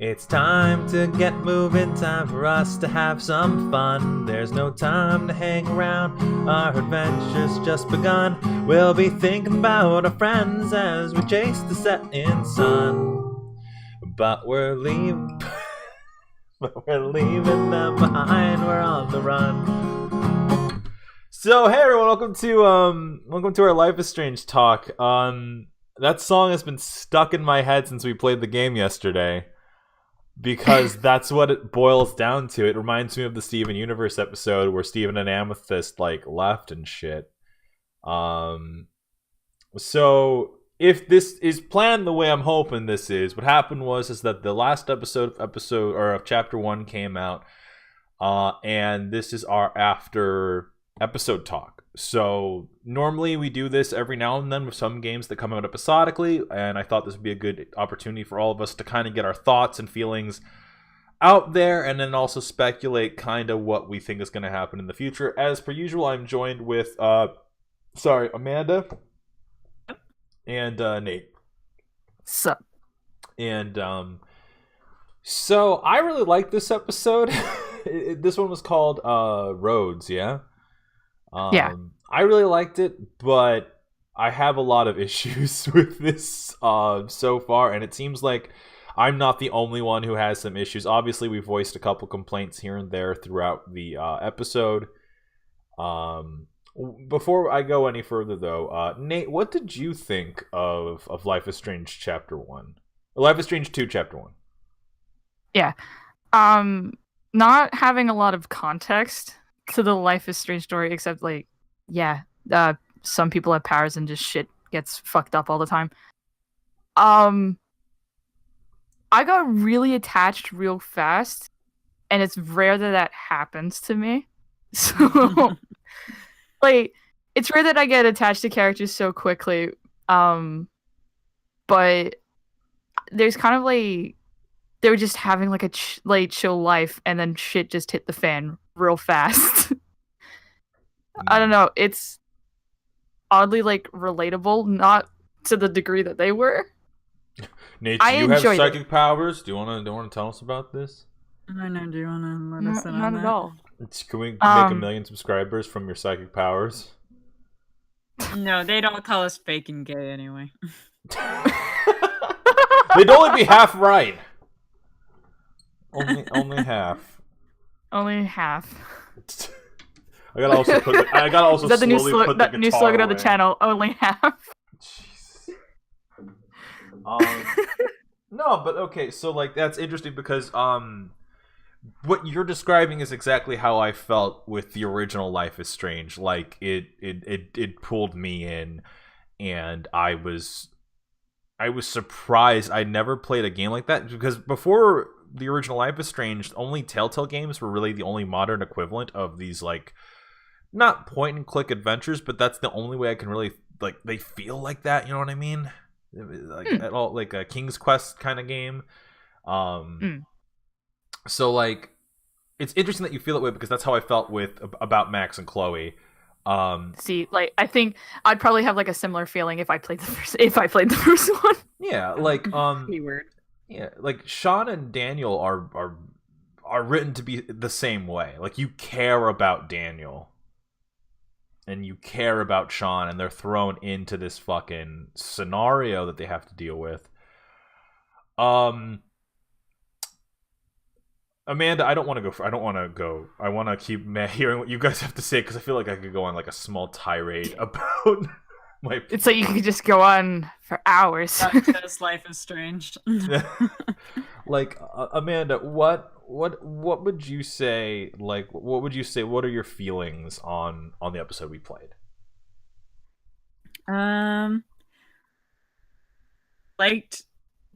It's time to get moving, time for us to have some fun. There's no time to hang around, our adventure's just begun. We'll be thinking about our friends as we chase the setting sun. But we're leaving them behind, we're on the run. So hey everyone, welcome to our Life is Strange talk. That song has been stuck in my head since we played the game yesterday. Because that's what it boils down to. It reminds me of the Steven Universe episode where Steven and Amethyst left and shit. So if this is planned the way I'm hoping this is, what happened is that the last episode of chapter 1 came out, and this is our after episode talk. So normally we do this every now and then with some games that come out episodically, and I thought this would be a good opportunity for all of us to kind of get our thoughts and feelings out there, and then also speculate kind of what we think is going to happen in the future. As per usual, I'm joined with Amanda and Nate. Sup? And so I really like this episode. This one was called Roads, yeah? Yeah. I really liked it, but I have a lot of issues with this so far, and it seems like I'm not the only one who has some issues. Obviously, we voiced a couple complaints here and there throughout the episode. Before I go any further, though, Nate, what did you think of Life is Strange Chapter 1? Or Life is Strange 2 Chapter 1? Yeah. Not having a lot of context to the Life is Strange story, except some people have powers and just shit gets fucked up all the time. I got really attached real fast, and it's rare that happens to me. So, it's rare that I get attached to characters so quickly. But there's kind of they were just having a chill life, and then shit just hit the fan real fast. I don't know. It's oddly relatable, not to the degree that they were. Nate, do you have psychic powers? Do you want to tell us about this? I know. Do you want to let us in on Not that? at all. Can we make 1 million subscribers from your psychic powers? No, they'd all call us fake and gay anyway. They'd only be half right. Only half. Only half. I gotta also Is that the new new slogan of the channel? Only half. Jesus. No, but okay. So that's interesting because what you're describing is exactly how I felt with the original Life is Strange. It pulled me in, and I was surprised. I never played a game like that because before the original Life is Strange, only Telltale games were really the only modern equivalent of these not point and click adventures, but that's the only way I can really they feel like that. You know what I mean? At all, a King's Quest kind of game. So it's interesting that you feel that way because that's how I felt about Max and Chloe. See, I think I'd probably have a similar feeling if I played the first one. Yeah, Pretty weird. Yeah, Sean and Daniel are written to be the same way. You care about Daniel and you care about Sean, and they're thrown into this fucking scenario that they have to deal with. Amanda, I don't want to go. I want to keep hearing what you guys have to say because I feel like I could go on a small tirade about my. It's you could just go on for hours. That's just Life is Strange. Amanda, what would you say? What would you say? What are your feelings on the episode we played? Liked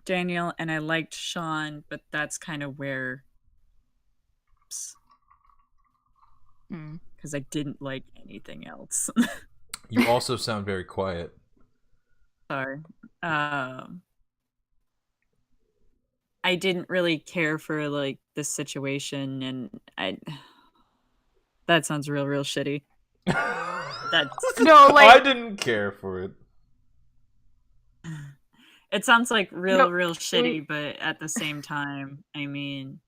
Daniel and I liked Sean, but that's kind of where. Because I didn't like anything else. You also sound very quiet. Sorry. I didn't really care for this situation, and that sounds real shitty. No, I didn't care for it. It sounds like No, real shitty, but at the same time, I mean,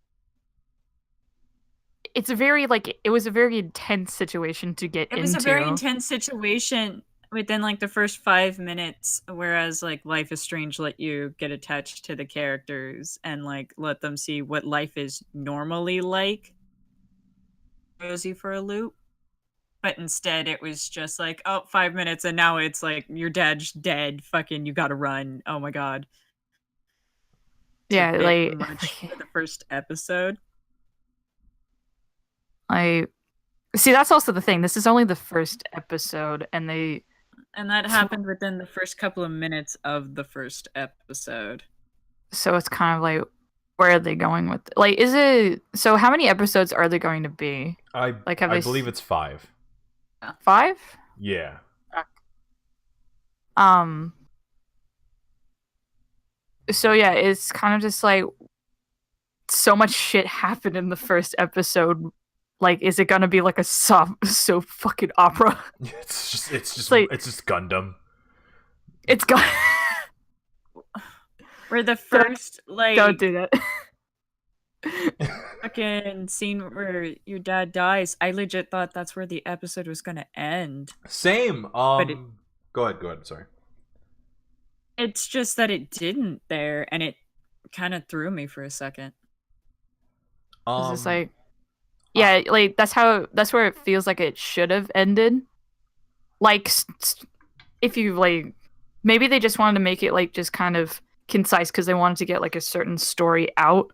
it's a very like it was a very intense situation to get it was a very into. intense situation within like the first 5 minutes, whereas like Life is Strange let you get attached to the characters and like let them see what life is normally like. Rosie for a loop. But instead it was just like, oh, 5 minutes and now it's like your dad's dead. Fucking you gotta run. Oh my god. It's a Yeah, bit like much for the first episode. I see that's also the thing. This is only the first episode, and And that happened within the first couple of minutes of the first episode. so it's kind of like, where are they going with like? Is it so? How many episodes are there going to be? I believe it's 5. 5? Yeah. So yeah, it's kind of just like so much shit happened in the first episode. Like, is it gonna be like a soap fucking opera? It's just like, it's just Gundam. It's got. Where the first like Don't do that. fucking scene where your dad dies, I legit thought that's where the episode was gonna end. Same. But go ahead. Sorry. It's just that it didn't there, and it kind of threw me for a second. It's just like, yeah, like that's where it feels like it should have ended. Like, if you like, maybe they just wanted to make it like just kind of concise because they wanted to get like a certain story out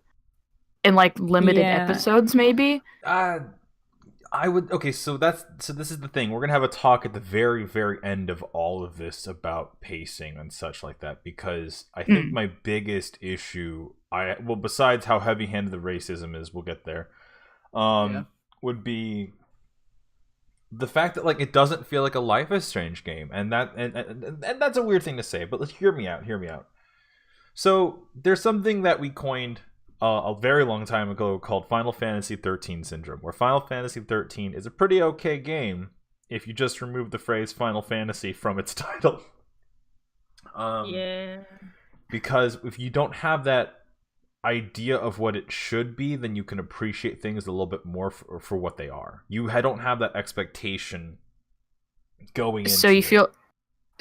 in like limited episodes, maybe. I would. Okay, so this is the thing. We're gonna have a talk at the very, very end of all of this about pacing and such like that, because I think my biggest issue, besides how heavy-handed the racism is, we'll get there, would be the fact that like it doesn't feel like a Life is Strange game, and that's a weird thing to say, but let's hear me out. So there's something that we coined a very long time ago called Final Fantasy 13 syndrome, where Final Fantasy 13 is a pretty okay game if you just remove the phrase Final Fantasy from its title. Because if you don't have that idea of what it should be, then you can appreciate things a little bit more for what they are. You don't have that expectation going into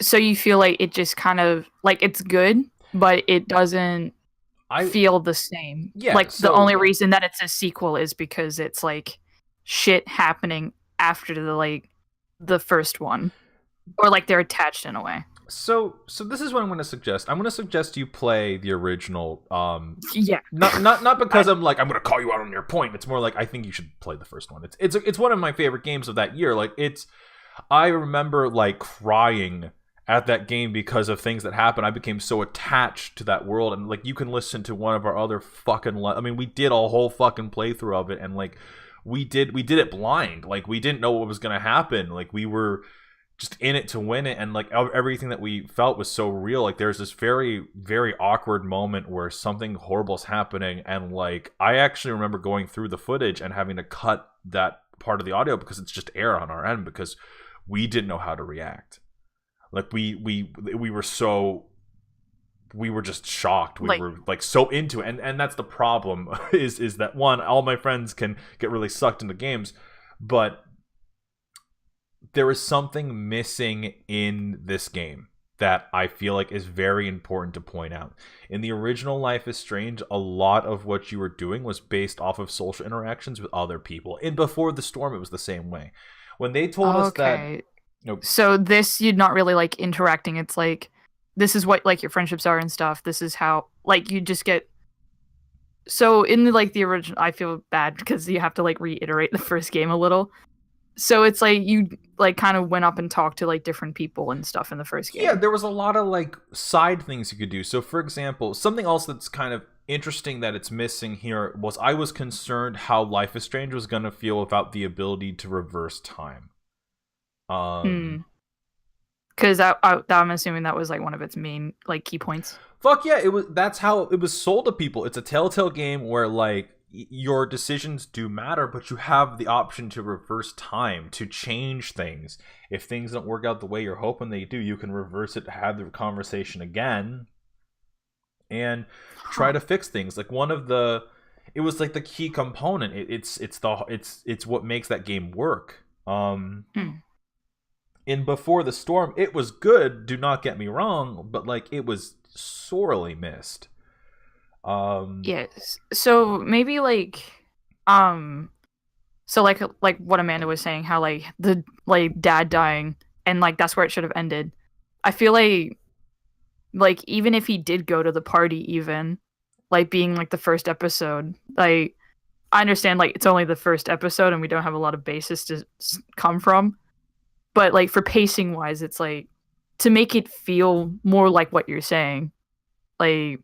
so you feel like it just kind of like it's good, but it doesn't feel the same. Yeah, like the only reason that it's a sequel is because it's like shit happening after the first one, or like they're attached in a way. So this is what I'm going to suggest. I'm going to suggest you play the original. Yeah. Not because I'm going to call you out on your point. It's more like I think you should play the first one. It's one of my favorite games of that year. Like I remember like crying at that game because of things that happened. I became so attached to that world, and like you can listen to one of our other fucking. We did a whole fucking playthrough of it, and like we did it blind. Like we didn't know what was gonna happen. Like we were just in it to win it, and like everything that we felt was so real. Like there's this very, very awkward moment where something horrible is happening, and like I actually remember going through the footage and having to cut that part of the audio because it's just air on our end because we didn't know how to react. Like we were just shocked. We were like so into it, and that's the problem. is that one? All my friends can get really sucked into games, but there is something missing in this game that I feel like is very important to point out. In the original Life is Strange, a lot of what you were doing was based off of social interactions with other people. And Before the Storm, it was the same way. When they told us that. Nope. So this, you're not really like interacting. It's like, this is what like your friendships are and stuff. This is how like you just get. So in the original, I feel bad because you have to like reiterate the first game a little. So it's like you like kind of went up and talked to like different people and stuff in the first game. Yeah, there was a lot of like side things you could do. So for example, something else that's kind of interesting that it's missing here was I was concerned how Life is Strange was going to feel without the ability to reverse time. Because I'm assuming that was like one of its main like key points. Fuck yeah, that's how it was sold to people. It's a Telltale game where like your decisions do matter, but you have the option to reverse time, to change things. If things don't work out the way you're hoping they do, you can reverse it, have the conversation again, and try to fix things. Like it was like the key component. It's what makes that game work. In Before the Storm, it was good, do not get me wrong, but like it was sorely missed. Yes. So maybe like so like what Amanda was saying, how like the like dad dying and like that's where it should have ended. I feel like even if he did go to the party, even like being like the first episode, like I understand like it's only the first episode and we don't have a lot of basis to come from, but like for pacing wise, it's like to make it feel more like what you're saying, like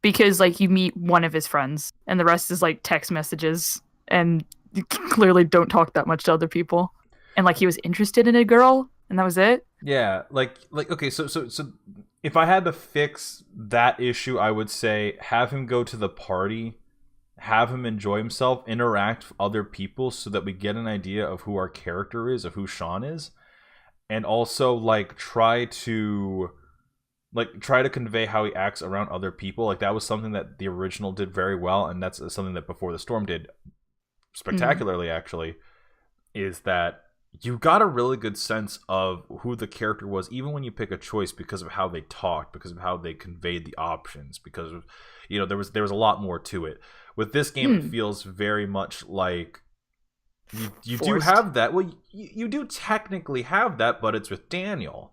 because like you meet one of his friends and the rest is like text messages and you clearly don't talk that much to other people, and like he was interested in a girl and that was it. Yeah, like okay, so if I had to fix that issue, I would say have him go to the party, have him enjoy himself, interact with other people so that we get an idea of who our character is, of who Sean is, and also like try to convey how he acts around other people. Like that was something that the original did very well, and that's something that Before the Storm did spectacularly actually, is that you got a really good sense of who the character was even when you pick a choice, because of how they talked, because of how they conveyed the options, because of, you know, there was a lot more to it. With this game it feels very much like you do have that. Well, you do technically have that, but it's with Daniel.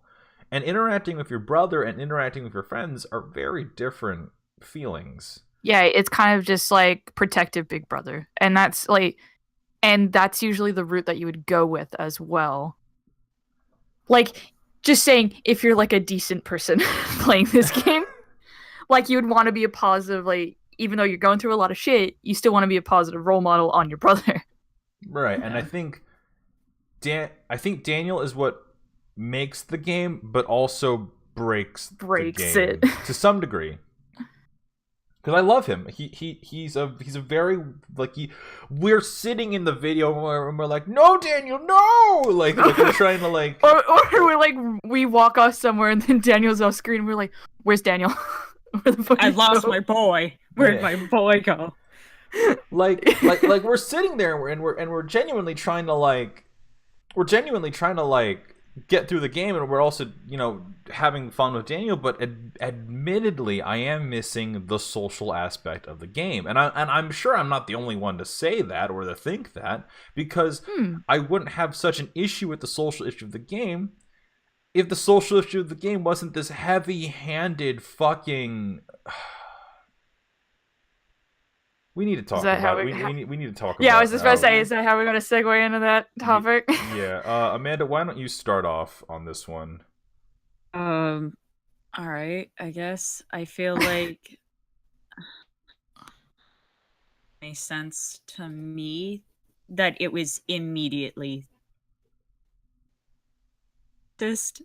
And interacting with your brother and interacting with your friends are very different feelings. Yeah, it's kind of just like protective big brother. And that's usually the route that you would go with as well. Like, just saying, if you're like a decent person playing this game, like you would want to be a positive, like, even though you're going through a lot of shit, you still want to be a positive role model on your brother. Right, and I think Daniel is what makes the game, but also breaks the game it to some degree. Because I love him. He's a very like we're sitting in the video and we're like, no, Daniel, no, like we're trying to like, or we're like we walk off somewhere and then Daniel's off screen and we're like, where's Daniel? Where the fuck I lost my boy. Where'd my boy go? like we're sitting there and we're genuinely trying to get through the game, and we're also, you know, having fun with Daniel, but admittedly I am missing the social aspect of the game, and I'm sure I'm not the only one to say that or to think that, because I wouldn't have such an issue with the social issue of the game if the social issue of the game wasn't this heavy-handed fucking we need to talk about it. We need to talk about it. Yeah, I was just about to say, is that how we're going to segue into that topic? Yeah. Amanda, why don't you start off on this one? All right, I guess. I feel like it makes sense to me that it was immediately just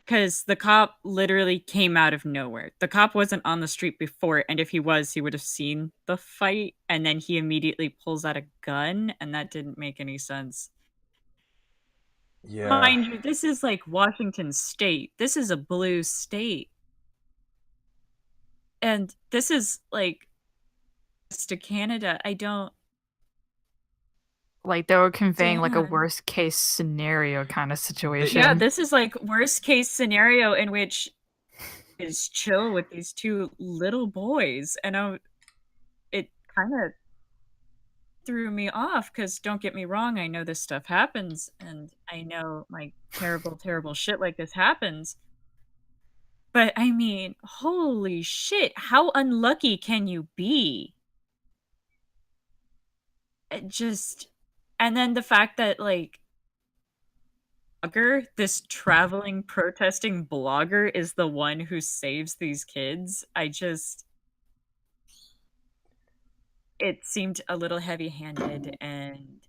because the cop literally came out of nowhere. The cop wasn't on the street before, and if he was, he would have seen the fight, and then he immediately pulls out a gun, and that didn't make any sense. Yeah. Mind you, this is like Washington State. This is a blue state. And this is like to Canada. I don't like they were conveying like a worst case scenario kind of situation. Yeah, this is like worst case scenario in which is chill with these two little boys, and it kind of threw me off because don't get me wrong, I know this stuff happens, and I know like terrible shit like this happens. But I mean, holy shit, how unlucky can you be? And then the fact that like this traveling protesting blogger is the one who saves these kids, it seemed a little heavy-handed, and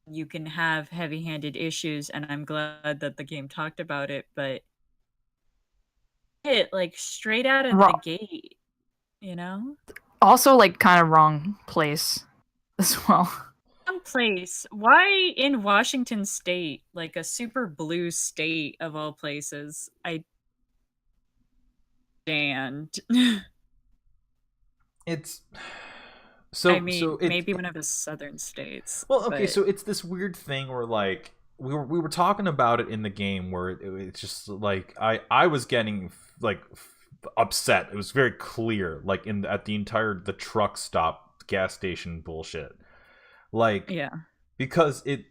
you can have heavy-handed issues, and I'm glad that the game talked about it, but it like straight out of the gate, you know? Also like kind of wrong place as well. Wrong place. Why in Washington State, like a super blue state of all places? And It's so I mean, so it maybe one of the southern states. well, okay, But so it's this weird thing where like we were talking about it in the game where it's just like I was getting like upset. It was very clear, like in at the entire the truck stop gas station bullshit, like yeah. because it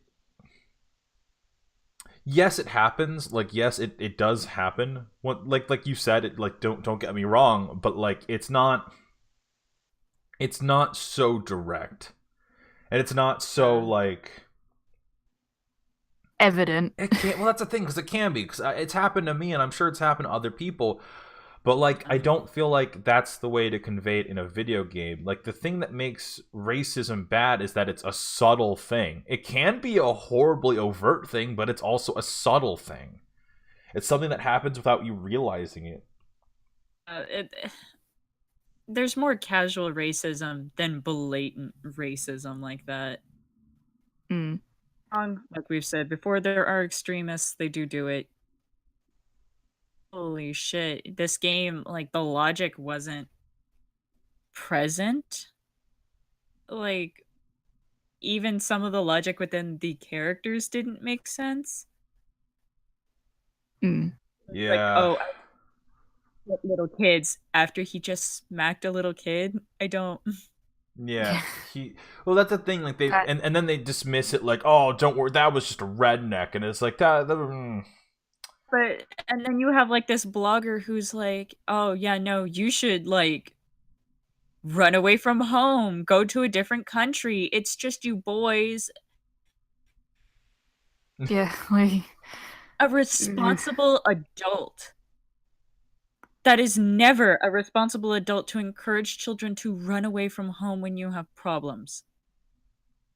yes it happens, like yes it does happen. What like you said, it like don't get me wrong, but like it's not so direct, and it's not so like Evident. it can't. Well, that's the thing, because it can be, because it's happened to me, and I'm sure it's happened to other people. But like, I don't feel like that's the way to convey it in a video game. Like, the thing that makes racism bad is that it's a subtle thing. It can be a horribly overt thing, but it's also a subtle thing. It's something that happens without you realizing it. There's more casual racism than blatant racism like that. Mm. Like we've said before, there are extremists. They do it. Holy shit! This game, like the logic wasn't present. Like even some of the logic within the characters didn't make sense. Mm. Like, Yeah. oh, little kids after he just smacked a little kid. I don't. Yeah, he. Well, that's the thing. Like That- and then they dismiss it like, oh, don't worry, that was just a redneck, and it's like that. But and then you have like this blogger who's like, "Oh yeah, no, you should like run away from home, go to a different country. It's just you boys." yeah, like A responsible adult. That is never a responsible adult to encourage children to run away from home when you have problems.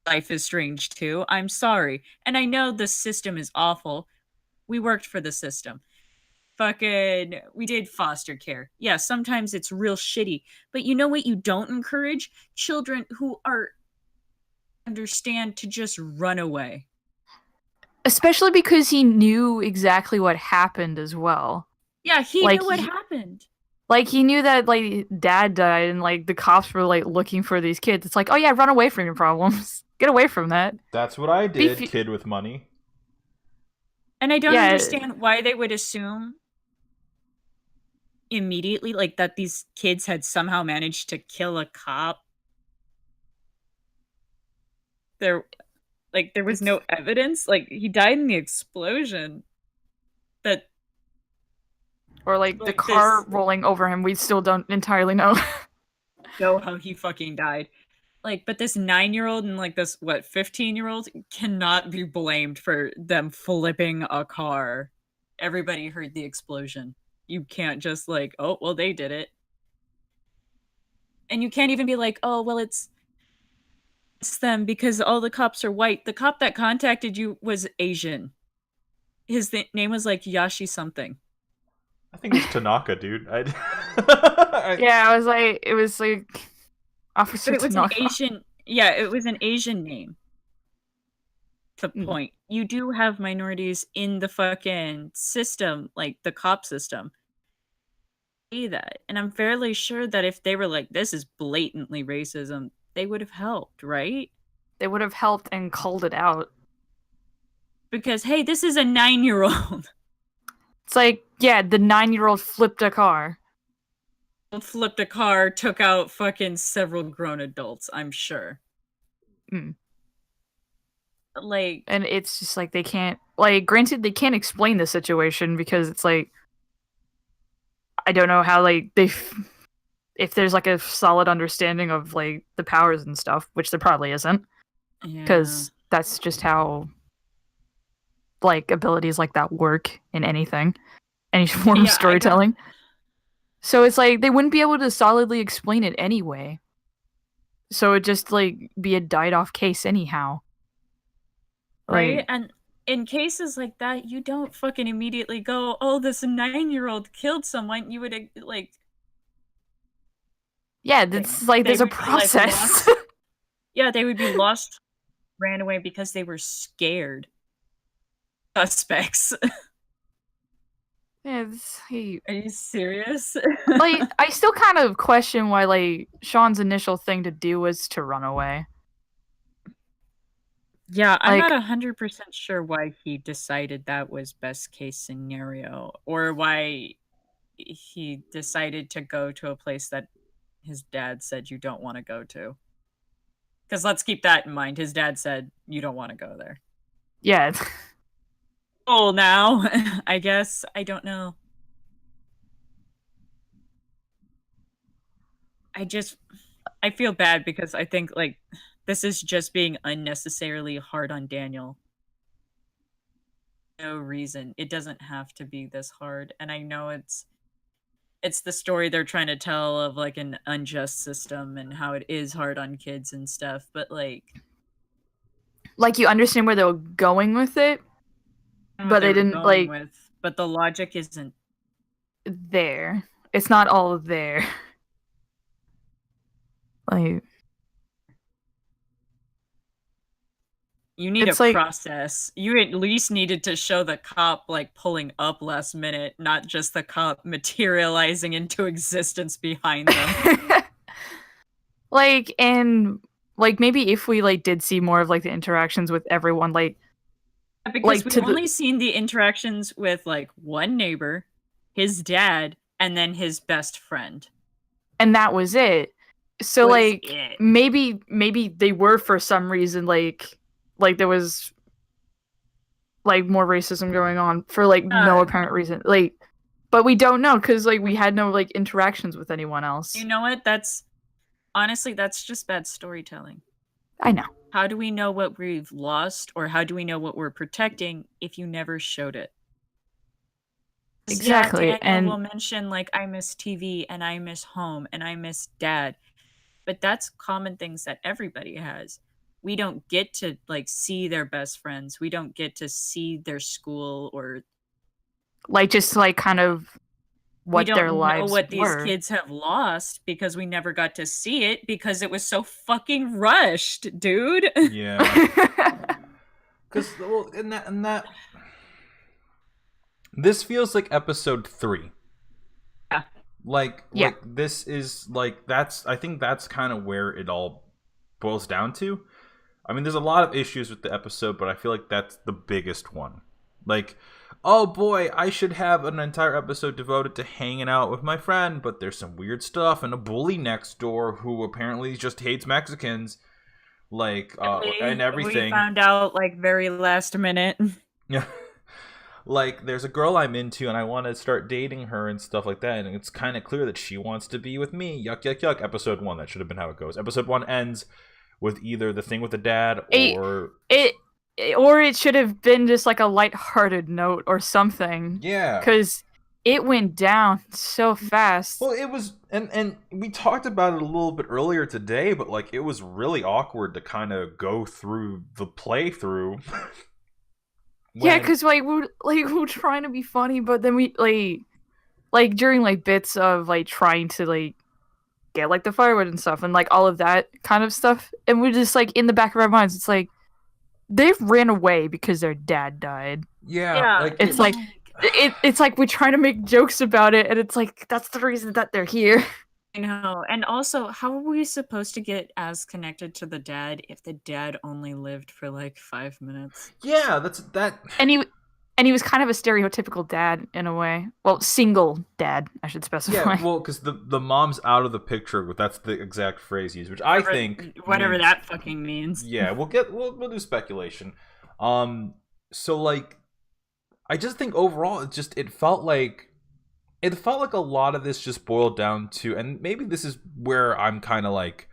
Life is Strange too. I'm sorry. And I know the system is awful. We worked for the system. We did foster care. Yeah, sometimes it's real shitty. But you know what you don't encourage? Children who are understand to just run away. especially because he knew exactly what happened as well. Yeah, he Like, knew what happened. Like he knew that like dad died and like the cops were like looking for these kids. It's like, oh yeah, run away from your problems. Get away from that. That's what I did, Beef- kid with money. And I don't Yeah. understand why they would assume immediately like that these kids had somehow managed to kill a cop. There was no evidence. Like he died in the explosion. That Or like the Like car this- rolling over him, we still don't entirely know. know how he fucking died. Like, but this 9-year-old and like this 15-year-old cannot be blamed for them flipping a car. Everybody heard the explosion. You can't just like, oh well, they did it. And you can't even be like, oh well, it's them because all the cops are white. The cop that contacted you was Asian. His name was like Yashi something. I think it's Tanaka, dude. Yeah, it was like Officer But it was Tanaka. an Asian. Yeah, it was an Asian name. The point. You do have minorities in the fucking system, like the cop system. See that, and I'm fairly sure that if they were like, "This is blatantly racism," they would have helped, right? They would have helped and called it out. Because hey, this is a 9-year-old. It's like, yeah, the 9-year-old flipped a car. Flipped a car, took out fucking several grown adults, I'm sure. Mm. Like, And it's just like they can't, like, granted, they can't explain the situation because it's like, I don't know how, like, if there's like a solid understanding of like the powers and stuff, which there probably isn't, because that's just how like abilities like that work in anything, any form of storytelling. So it's like they wouldn't be able to solidly explain it anyway. So it'd just like be a died off case anyhow. right? Like, And in cases like that, you don't fucking immediately go, "Oh, this 9-year-old killed someone." You would like, yeah, it's like there's a process. Yeah, they would be lost, ran away because they were scared. Suspects. Yeah, Are you serious? like I still kind of question why like Sean's initial thing to do was to run away. Yeah, I'm Like not 100% sure why he decided that was best case scenario, or why he decided to go to a place that his dad said you don't want to go to. Because let's keep that in mind. His dad said you don't want to go there. yeah, Oh, now I guess I don't know. I feel bad because I think like this is just being unnecessarily hard on Daniel. No reason. It doesn't have to be this hard. And I know it's the story they're trying to tell of like an unjust system and how it is hard on kids and stuff, but like you understand where they were going with it, what but they they were didn't going like with, but the logic isn't. there. It's not all there. Like You need a it's like process. You at least needed to show the cop like pulling up last minute, not just the cop materializing into existence behind them. like and like maybe if we like did see more of like the interactions with everyone Because like we've to the only seen the interactions with like one neighbor, his dad, and then his best friend. and that was it. So Was like it. maybe they were for some reason like there was like more racism going on for like no apparent reason. Like but we don't know cuz like we had no like interactions with anyone else. You know what? That's honestly that's just bad storytelling. I know. How do we know what we've lost or how do we know what we're protecting if you never showed it? Exactly. Yeah, Daniel And will mention like I miss TV and I miss home and I miss dad. But that's common things that everybody has. We don't get to like see their best friends. We don't get to see their school or like just like kind of we what their don't know lives what these were. kids have lost because we never got to see it because it was so fucking rushed, dude. Yeah. Because well, and that this feels like episode 3. Yeah. Like Yeah. this is like I think that's kind of where it all boils down to. I mean, there's a lot of issues with the episode, but I feel like that's the biggest one. Like, oh boy, I should have an entire episode devoted to hanging out with my friend, but there's some weird stuff and a bully next door who apparently just hates Mexicans. Like, and everything. We found out like very last minute. Yeah. Like, there's a girl I'm into and I want to start dating her and stuff like that, and it's kind of clear that she wants to be with me. Yuck, yuck, yuck. Episode 1, that should have been how it goes. Episode 1 ends with either the thing with the dad or it should have been just like a lighthearted note or something. Yeah. Because it went down so fast. Well, it was, and we talked about it a little bit earlier today, but like it was really awkward to kind of go through the playthrough. Yeah, because like we're trying to be funny, but then we like during like bits of like trying to like get like the firewood and stuff and like all of that kind of stuff, and we're just like in the back of our minds, it's like they ran away because their dad died. Yeah. Like, it's like it's like we're trying to make jokes about it, and it's like that's the reason that they're here. I know. And also, how are we supposed to get as connected to the dad if the dad only lived for like 5 minutes? Yeah, that's that. And he was kind of a stereotypical dad in a way. Well, single dad, I should specify. Yeah, well, because the mom's out of the picture. That's the exact phrase used, which I think whatever means, that fucking means. Yeah, we'll do speculation. So like, I just think overall, it felt like a lot of this just boiled down to, and maybe this is where I'm kind of like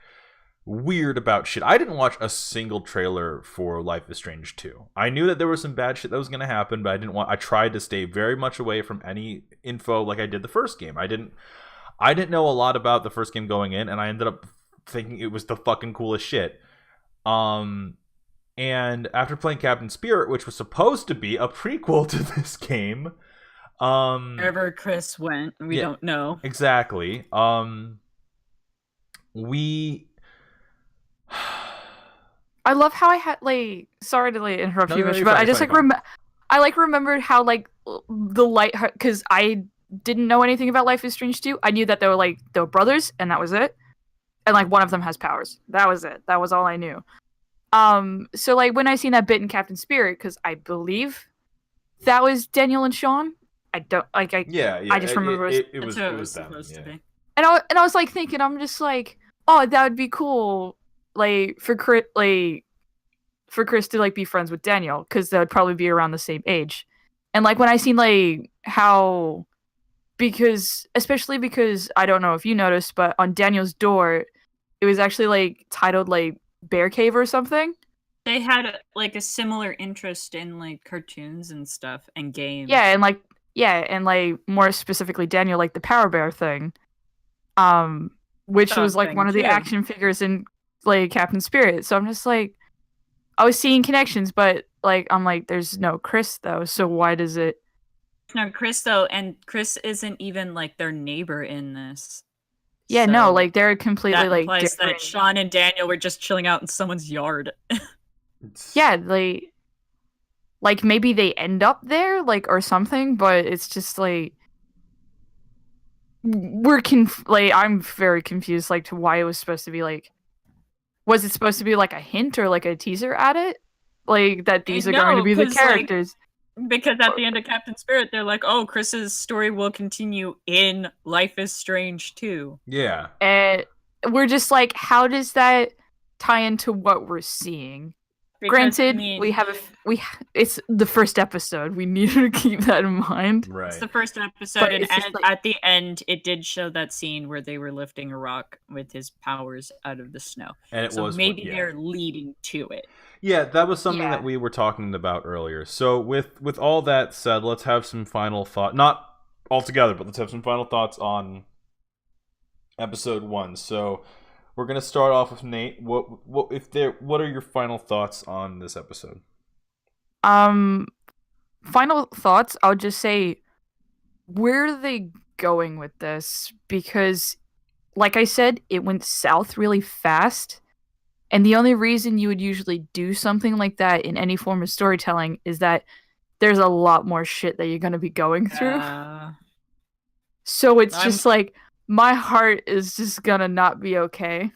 weird about shit. I didn't watch a single trailer for Life is Strange 2. I knew that there was some bad shit that was going to happen, but I tried to stay very much away from any info like I did the first game. I didn't know a lot about the first game going in, and I ended up thinking it was the fucking coolest shit. And after playing Captain Spirit, which was supposed to be a prequel to this game, wherever Chris went, we don't know. Exactly. I love how I had like sorry to like interrupt you, No, but I just like I like remembered how like the light, because I didn't know anything about Life is Strange 2. I knew that they were brothers, and that was it. And like one of them has powers. That was it. That was all I knew. So like when I seen that bit in Captain Spirit, because I believe that was Daniel and Sean. I don't like Yeah, I just remember it That's was what it it was was them. supposed to Yeah. be. and I was like thinking, I'm just like, oh, that would be cool, like for Chris to like be friends with Daniel, because they would probably be around the same age. And like when I seen like how, because especially because I don't know if you noticed, but on Daniel's door, it was actually like titled like Bear Cave or something. They had like a similar interest in like cartoons and stuff and games. And like more specifically Daniel, like the Power Bear thing. Which was like one of the action figures in like Captain Spirit. So I'm just like, I was seeing connections, but like I'm like, there's no Chris though, so why does it? No, Chris though, and Chris isn't even like their neighbor in this. Yeah, So no, like they're completely that like implies different. that Sean and Daniel were just chilling out in someone's yard. Yeah, like maybe they end up there, like or something, but it's just like like I'm very confused like to why it was supposed to be like, was it supposed to be like a hint or like a teaser at it? Like that these are going to be the characters. Because at the end of Captain Spirit, they're like, oh, Chris's story will continue in Life is Strange 2. Yeah. And we're just like, how does that tie into what we're seeing? Because, Granted, I mean, it's the first episode. We need to keep that in mind. Right. it's the first episode, But and it's just like- at the end, it did show that scene where they were lifting a rock with his powers out of the snow. And it So was maybe they're leading to it. Yeah, that was something Yeah. that we were talking about earlier. So with all that said, let's have some final thought. Not all together, but let's have some final thoughts on episode 1. So we're gonna start off with Nate. What are your final thoughts on this episode? Final thoughts. I'll just say, where are they going with this? Because, like I said, it went south really fast. And the only reason you would usually do something like that in any form of storytelling is that there's a lot more shit that you're going to be going through. So it's just like, my heart is just going to not be okay.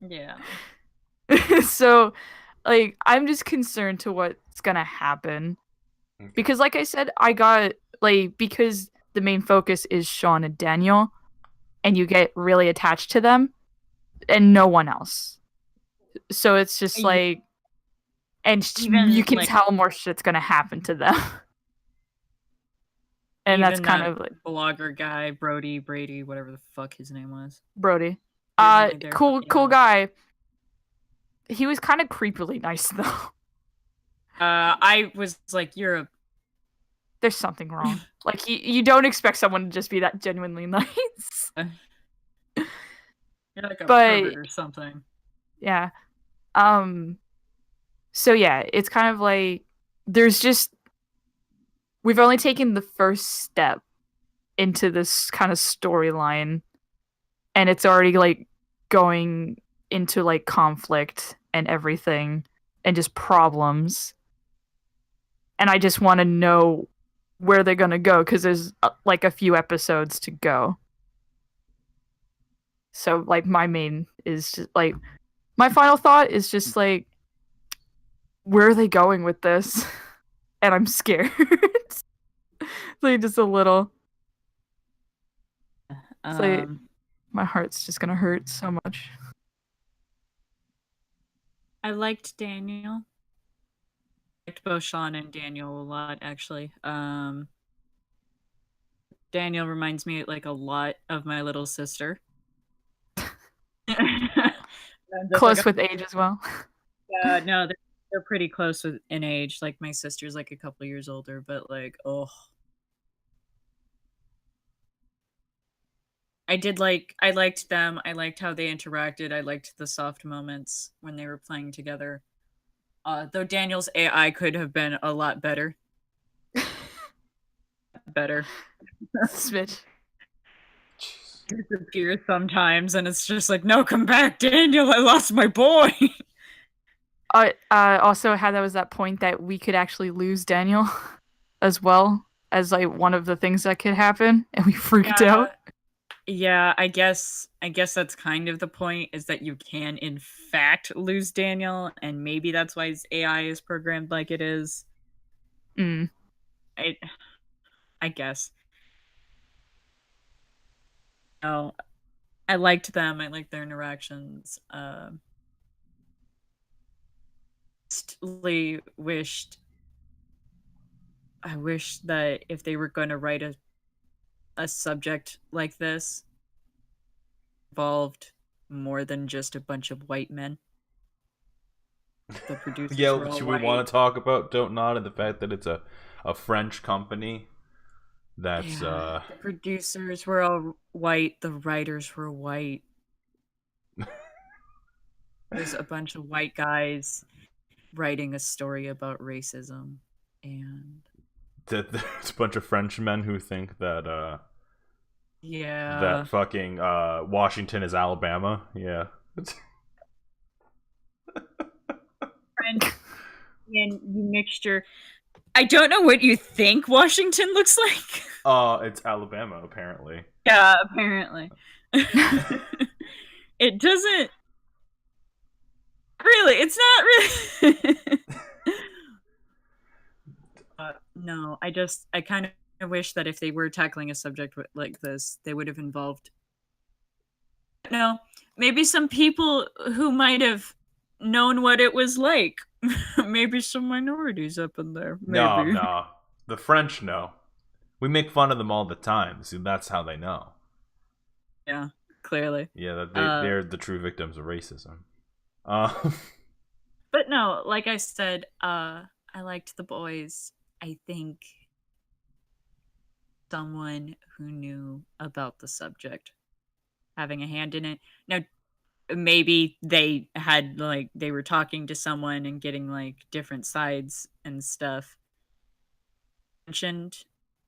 Yeah. So, like, I'm just concerned to what's going to happen. Okay. Because, like I said, because the main focus is Sean and Daniel, and you get really attached to them, and no one else. So it's just like, and Even, you can like, tell more shit's gonna happen to them. And that's kind of like blogger guy, Brady, whatever the fuck his name was. Brody. Really there Cool for the guy. He was kind of creepily nice though. I was like, There's something wrong. Like you don't expect someone to just be that genuinely nice. You're like a pervert or something. Yeah. So yeah, it's kind of like we've only taken the first step into this kind of storyline, and it's already like going into like conflict and everything and just problems. And I just want to know where they're going to go, because there's like a few episodes to go. So like my final thought is just like, where are they going with this? And I'm scared. Like just a little. It's like my heart's just gonna hurt so much. I liked Daniel. I liked both Sean and Daniel a lot, actually. Daniel reminds me like a lot of my little sister. Close with age as well. No, they're pretty close in age. Like my sister's like a couple years older, but like, oh. I liked them. I liked how they interacted. I liked the soft moments when they were playing together. Though Daniel's AI could have been a lot better. Switch. Disappears sometimes, and it's just like, no, come back, Daniel. I lost my boy. Also, how there was that point that we could actually lose Daniel, as well as like one of the things that could happen, and we freaked out. Yeah, I guess that's kind of the point, is that you can in fact lose Daniel, and maybe that's why his AI is programmed like it is. Mm. I guess. Oh, I liked them. I liked their interactions. I wish that if they were going to write a subject like this, involved more than just a bunch of white men. The producers were Yeah, all should we white. want to talk about Don't Nod and the fact that it's a French company? That's Yeah, the producers were all white. The writers were white. There's a bunch of white guys writing a story about racism, and that there's a bunch of Frenchmen who think that yeah, that fucking Washington is Alabama. Yeah. French and mixture. I don't know what you think Washington looks like. It's Alabama apparently. Yeah, apparently. It doesn't really. It's not really. No, I kind of wish that if they were tackling a subject like this, they would have involved. No, maybe some people who might have known what it was like. Maybe some minorities up in there. Maybe. No. The French know. We make fun of them all the time. See, that's how they know. Yeah, clearly. Yeah, they're the true victims of racism. But no, like I said, I liked the boys. I think someone who knew about the subject having a hand in it. Now, maybe they had like they were talking to someone and getting like different sides and stuff. Mentioned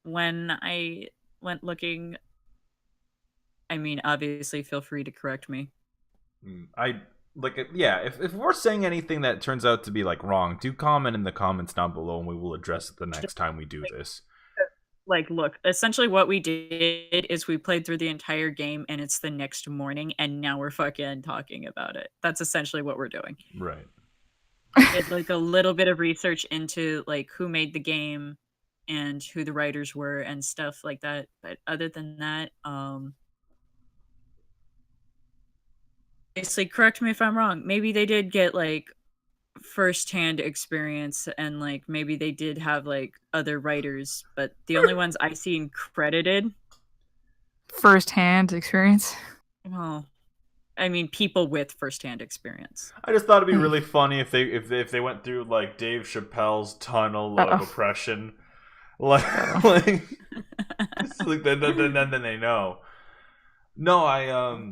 when I went looking. I mean, obviously, feel free to correct me. If we're saying anything that turns out to be like wrong, do comment in the comments down below and we will address it the next time we do this. Like, look, essentially what we did is we played through the entire game and it's the next morning and now we're fucking talking about it. That's essentially what we're doing. Right. Did like a little bit of research into like who made the game and who the writers were and stuff like that. But other than that, basically correct me if I'm wrong. Maybe they did get like first-hand experience and like maybe they did have like other writers, but the only ones I seen credited First-hand experience. Well, I mean people with first-hand experience. I just thought it'd be really funny if they went through like Dave Chappelle's tunnel of oppression, like then they know. No, I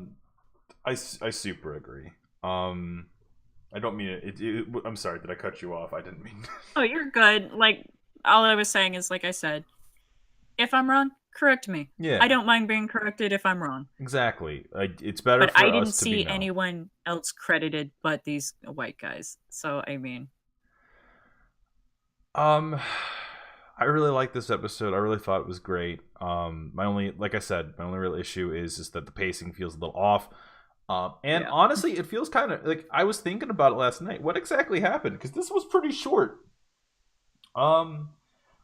super agree. I don't mean it. I'm sorry. Did I cut you off? I didn't mean. Oh, you're good. Like, all I was saying is, like I said, if I'm wrong, correct me. Yeah. I don't mind being corrected if I'm wrong. Exactly. It's better but for I us didn't to see be known. anyone else credited but these white guys. So, I mean. I really liked this episode. I really thought it was great. My only real issue is just that the pacing feels a little off. Honestly, it feels kind of like I was thinking about it last night. What exactly happened? Because this was pretty short. Not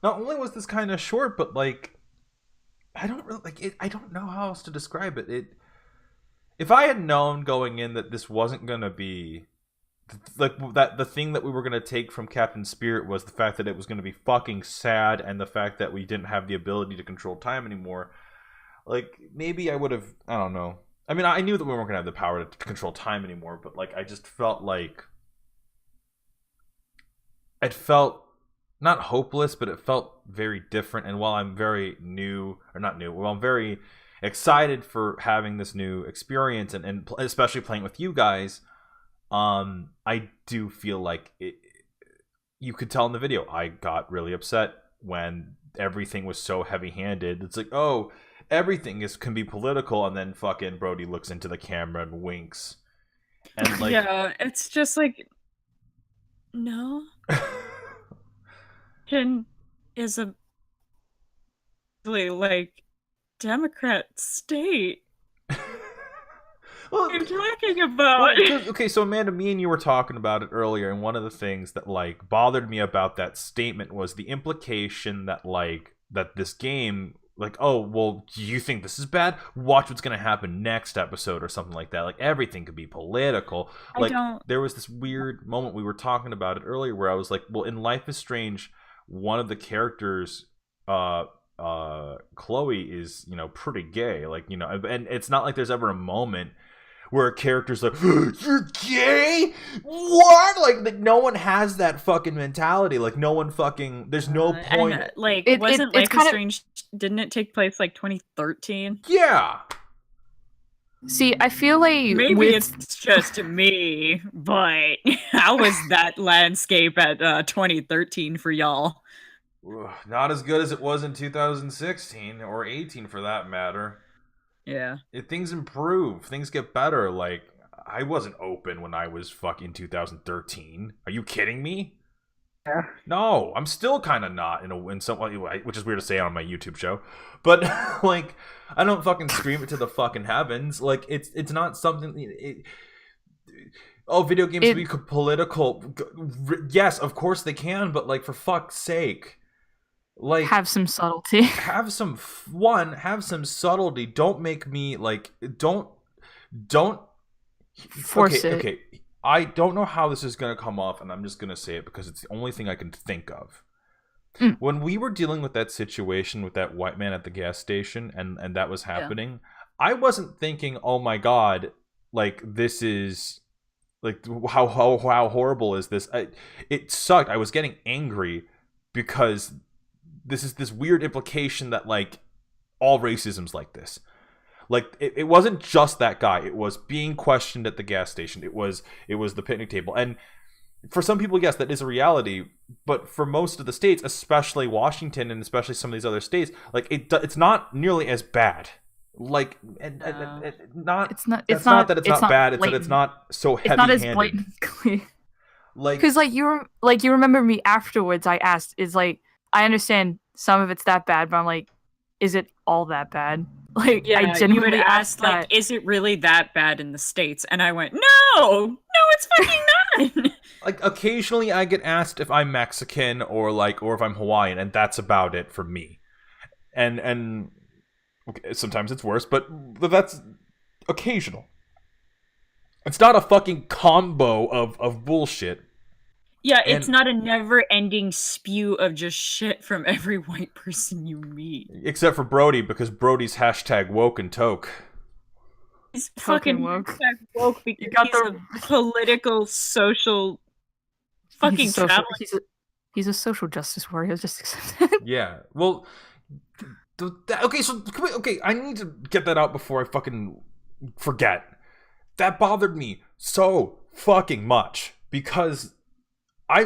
only was this kind of short, but like, I don't really like it. I don't know how else to describe it. If I had known going in that this wasn't gonna be like that, the thing that we were gonna take from Captain Spirit was the fact that it was gonna be fucking sad, and the fact that we didn't have the ability to control time anymore. Like maybe I would have. I don't know. I mean, I knew that we weren't going to have the power to control time anymore, but like I just felt like it felt not hopeless, but it felt very different. And while I'm very I'm very excited for having this new experience and especially playing with you guys, I do feel like you could tell in the video, I got really upset when everything was so heavy-handed. It's like, oh, everything can be political, and then fucking Brody looks into the camera and winks, and like, yeah, it's just like No. Is a like Democrat state. Well, What are you talking about? well, okay, so Amanda, me and you were talking about it earlier, and one of the things that like bothered me about that statement was the implication that like that this game, like, oh, well, do you think this is bad? Watch what's gonna happen next episode or something like that. Like everything could be political. Like there was this weird moment we were talking about it earlier where I was like, well, in Life is Strange, one of the characters, Chloe is, you know, pretty gay, like, you know, and it's not like there's ever a moment where a character's like, you're gay? What? Like no one has that fucking mentality. Like no one fucking, there's no point. And, like, wasn't Life is Strange, didn't it take place like 2013? Yeah. See, I feel like maybe it's just me, but how was that landscape at 2013 for y'all? Not as good as it was in 2016 or 18 for that matter. Yeah. Things improve. Things get better. Like, I wasn't open when I was fucking 2013. Are you kidding me? Yeah. No, I'm still kind of not in some way, which is weird to say on my YouTube show. But like, I don't fucking scream it to the fucking heavens. Like, it's not something. Video games can be political. Yes, of course they can, but like, for fuck's sake. Like, have some subtlety. Have some subtlety. Don't make me like don't force it. Okay. I don't know how this is gonna come off, and I'm just gonna say it because it's the only thing I can think of. When we were dealing with that situation with that white man at the gas station and that was happening, I wasn't thinking, oh my god, like this is like how horrible is this? It sucked. I was getting angry because this is this weird implication that like all racism's like this. Like it wasn't just that guy. It was being questioned at the gas station. It was the picnic table. And for some people, yes, that is a reality. But for most of the states, especially Washington and especially some of these other states, like it's not nearly as bad. Like it's not that it's not bad. It's that it's not so heavy-handed. It's not as blatantly. Like, because you remember me afterwards. I asked, is like, I understand some of it's that bad, but I'm like, is it all that bad? Like, yeah, I genuinely you would ask, like, is it really that bad in the States? And I went, no, it's fucking not. Like, occasionally I get asked if I'm Mexican or if I'm Hawaiian, and that's about it for me. And okay, sometimes it's worse, but that's occasional. It's not a fucking combo of bullshit. Yeah, it's not a never-ending spew of just shit from every white person you meet. Except for Brody, because Brody's hashtag woke and toke. He's fucking woke because he's a political, social, fucking traveler. He's a social justice warrior, just accept it. Yeah, well, okay, I need to get that out before I fucking forget. That bothered me so fucking much, because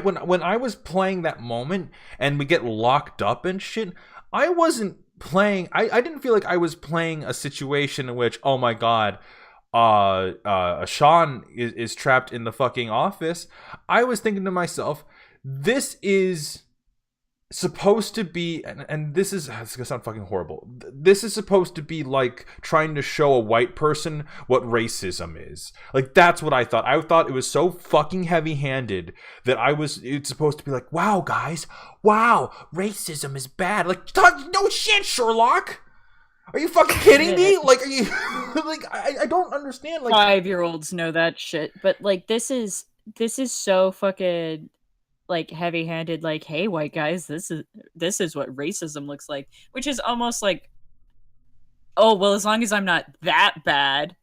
when I was playing that moment and we get locked up and shit, I wasn't playing. I didn't feel like I was playing a situation in which, oh my god, Sean is trapped in the fucking office. I was thinking to myself, this is supposed to be, and this is, it's gonna sound fucking horrible. This is supposed to be like trying to show a white person what racism is. Like, that's what I thought. I thought it was so fucking heavy-handed that it's supposed to be like, wow, guys, wow, racism is bad. Like, no shit, Sherlock. Are you fucking kidding me? Like, are you like, I don't understand. Like, 5-year-olds know that shit, but like, this is so fucking like heavy-handed, like, hey, white guys, this is what racism looks like, which is almost like, oh, well, as long as I'm not that bad.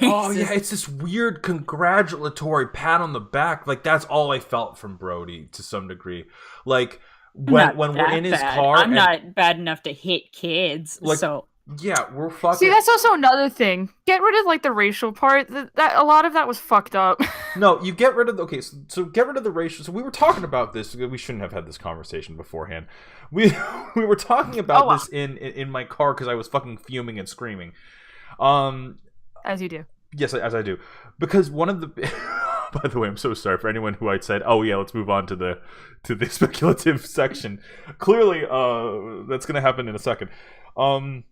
Oh yeah, it's this weird congratulatory pat on the back. Like, that's all I felt from Brody to some degree. Like, when we're in his car, I'm not bad enough to hit kids, like, so yeah, we're fucking. See, that's also another thing. Get rid of like the racial part. That a lot of that was fucked up. No, you get rid of so get rid of the racial. So we were talking about this. We shouldn't have had this conversation beforehand. We were talking about this in my car because I was fucking fuming and screaming. As you do. Yes, as I do, because one of the By the way, I'm so sorry for anyone who I said, "Oh yeah, let's move on to the speculative section." Clearly, that's gonna happen in a second. My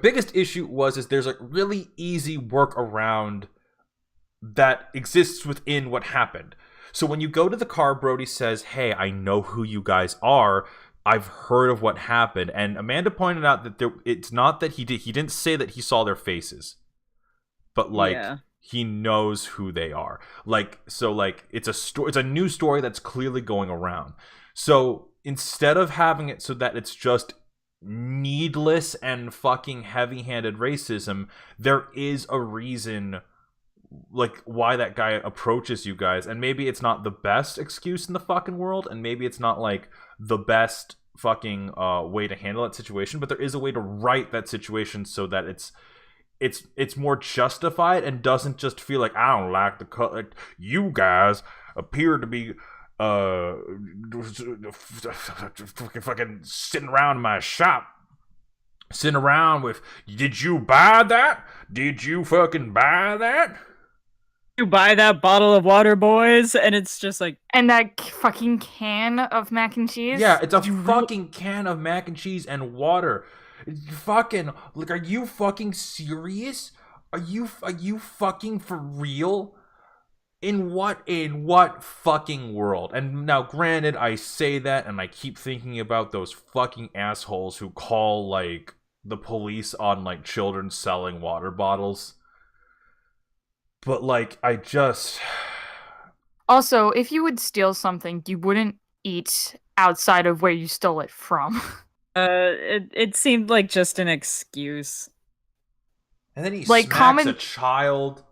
biggest issue is there's a really easy workaround that exists within what happened. So when you go to the car, Brody says, "Hey, I know who you guys are. I've heard of what happened." And Amanda pointed out that it's not that he didn't say that he saw their faces, but like he knows who they are. Like, so like it's a new story that's clearly going around. So instead of having it so that it's just needless and fucking heavy-handed racism, there is a reason like why that guy approaches you guys, and maybe it's not the best excuse in the fucking world, and maybe it's not like the best fucking way to handle that situation, but there is a way to write that situation so that it's more justified and doesn't just feel like, I don't like the cut. Like, you guys appear to be fucking sitting around in my shop, sitting around with, did you buy that? Did you fucking buy that? You buy that bottle of water, boys? And it's just like, and that fucking can of mac and cheese. Yeah, it's a fucking can of mac and cheese and water. Fucking, like, are you fucking serious? Are you fucking for real? In what fucking world? And now, granted, I say that and I keep thinking about those fucking assholes who call, like, the police on, like, children selling water bottles. But, like, I just... Also, if you would steal something, you wouldn't eat outside of where you stole it from. It seemed like just an excuse. And then he like smacks a child.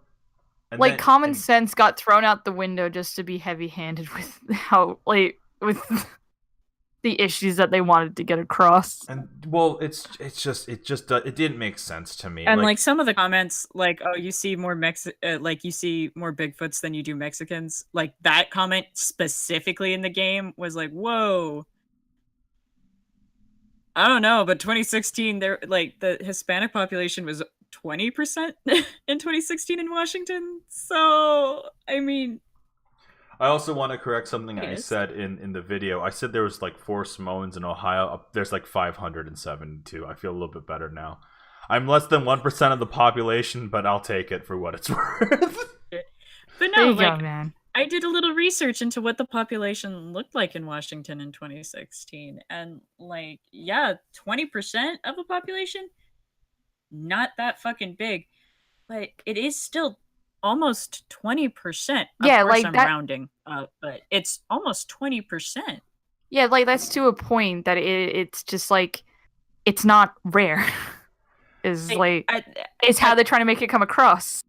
Like, common sense got thrown out the window just to be heavy-handed with how, like, with the issues that they wanted to get across. And, well, it didn't make sense to me. And, like some of the comments, like, oh, you see more you see more Bigfoots than you do Mexicans. Like, that comment specifically in the game was like, whoa. I don't know, but 2016, there, like, the Hispanic population was 20% in 2016 in Washington. So, I mean, I also want to correct something I said in the video. I said there was like 4 Samoans in Ohio. There's like 572. I feel a little bit better now. I'm less than 1% of the population, but I'll take it for what it's worth. But no, like, man. I did a little research into what the population looked like in Washington in 2016, and like, yeah, 20% of the population. Not that fucking big, but it is still almost 20%. Yeah, like I'm rounding, but it's almost 20%. Yeah, like that's to a point that it's just like it's not rare. Is like it's how they're trying to make it come across.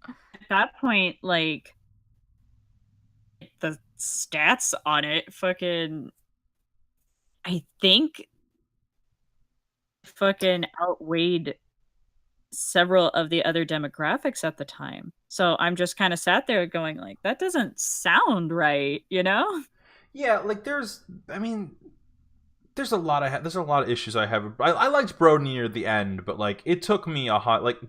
At that point, like the stats on it, fucking, I think. Fucking outweighed several of the other demographics at the time. So I'm just kind of sat there going like, that doesn't sound right, you know? Yeah, like there's a lot of issues I have. I liked Brody near the end, but like it took me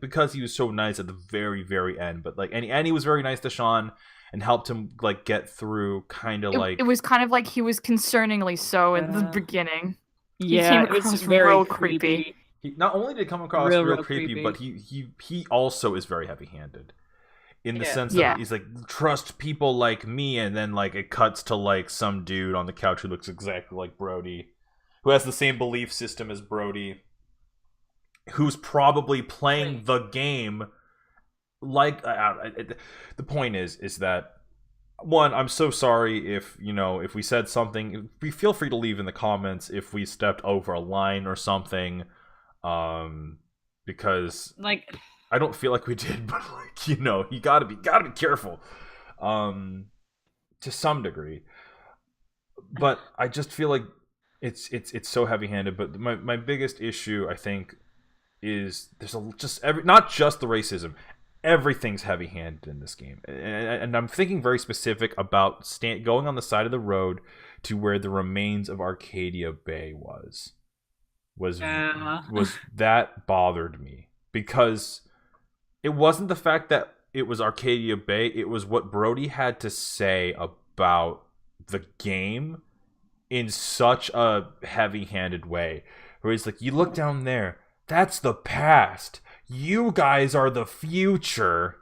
because he was so nice at the very, very end. But like and he was very nice to Sean and helped him like get through it was kind of like he was concerningly so at the beginning. Yeah, it was very real creepy. He not only did it come across real creepy, but he also is very heavy-handed. In the sense that he's like, trust people like me, and then like it cuts to like some dude on the couch who looks exactly like Brody, who has the same belief system as Brody, who's probably playing the game like the point is that, one, I'm so sorry if we said something. Feel free to leave in the comments if we stepped over a line or something, because like I don't feel like we did, but like you gotta be careful, to some degree. But I just feel like it's so heavy-handed. But my biggest issue, I think, is there's not just the racism. Everything's heavy-handed in this game, and I'm thinking very specific about going on the side of the road to where the remains of Arcadia Bay was that bothered me, because it wasn't the fact that it was Arcadia Bay. It was what Brody had to say about the game in such a heavy-handed way. Where he's like, you look down there, that's the past. You guys are the future.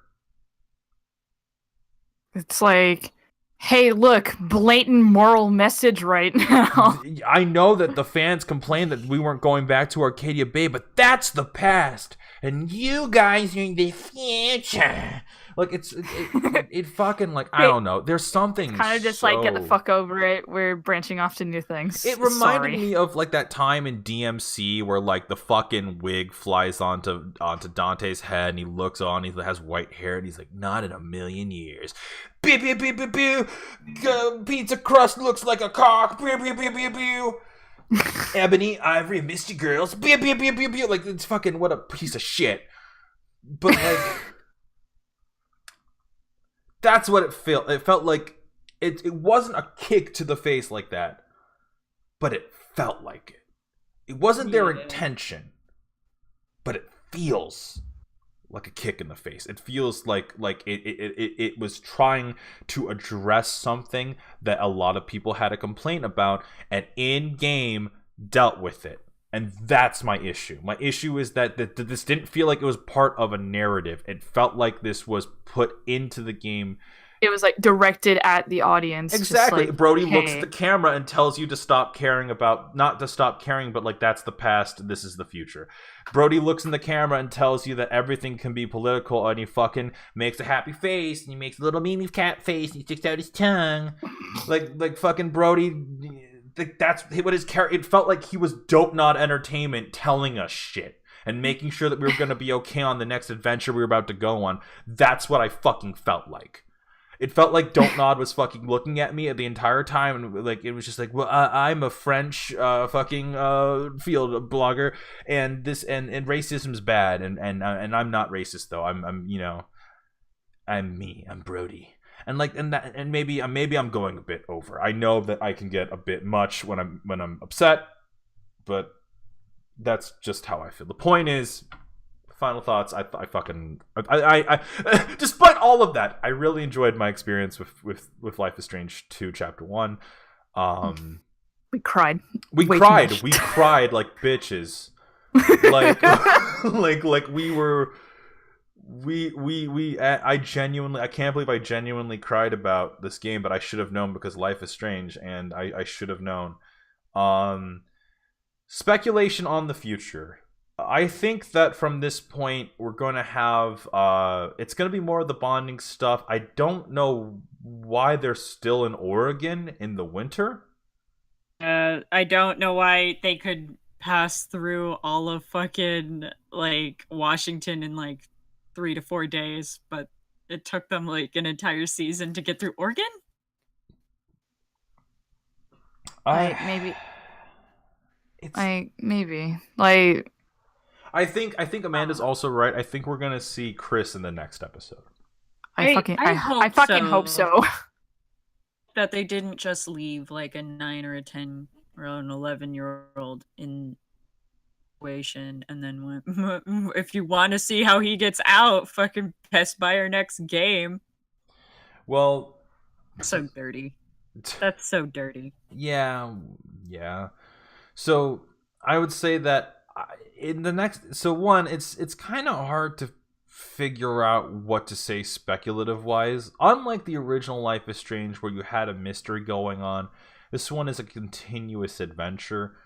It's like, hey, look, blatant moral message right now. I know that the fans complained that we weren't going back to Arcadia Bay, but that's the past. And you guys are in the future. Like, it fucking, like, I don't know. There's something kind of just like, get the fuck over it. We're branching off to new things. It reminded me of, like, that time in DMC where, like, the fucking wig flies onto Dante's head and he looks on, he has white hair, and he's like, not in a million years. Pew, pew, pew, pew, pew. Pizza crust looks like a cock. Pew, pew, pew, pew, pew. Ebony, Ivory, Misty Girls. Pew, pew, pew, pew, pew. Like, it's fucking, what a piece of shit. But, like... That's what it felt. It felt like it wasn't a kick to the face like that, but it felt like it. It wasn't their intention, but it feels like a kick in the face. It feels like it was trying to address something that a lot of people had a complaint about, and in game dealt with it. And that's my issue. My issue is that this didn't feel like it was part of a narrative. It felt like this was put into the game. It was like directed at the audience. Exactly. Like, Brody looks at the camera and tells you to stop caring about, not to stop caring, but like, that's the past, this is the future. Brody looks in the camera and tells you that everything can be political, and he fucking makes a happy face, and he makes a little Mimi cat face, and he sticks out his tongue. like fucking Brody... That's what his character. It felt like he was Dope Nod Entertainment telling us shit and making sure that we were going to be okay on the next adventure we were about to go on. That's what I fucking felt like. It felt like Dope Nod was fucking looking at me the entire time, and like it was just like, well, I'm a French fucking field blogger, and this and racism's bad, and I'm not racist though. I'm you know, I'm me. I'm Brody. And like, and maybe I'm going a bit over. I know that I can get a bit much when I'm upset, but that's just how I feel. The point is, final thoughts. I despite all of that, I really enjoyed my experience with Life is Strange 2 Chapter 1. We cried. We cried like bitches. like we were. I can't believe I genuinely cried about this game, but I should have known because Life is Strange, and I should have known. Speculation on the future. I think that from this point we're going to have it's going to be more of the bonding stuff. I don't know why they're still in Oregon in the winter. I don't know why they could pass through all of fucking like Washington in like 3 to 4 days, but it took them like an entire season to get through Oregon. Maybe. Like, I think Amanda's also right. I think we're gonna see Chris in the next episode. I fucking hope so. That they didn't just leave like a 9 or a 10 or an 11-year-old in situation and then went, if you want to see how he gets out, fucking best buy our next game. Well, so dirty. That's so dirty. Yeah. So I would say that in the next, it's kind of hard to figure out what to say speculative wise. Unlike the original Life is Strange, where you had a mystery going on, this one is a continuous adventure.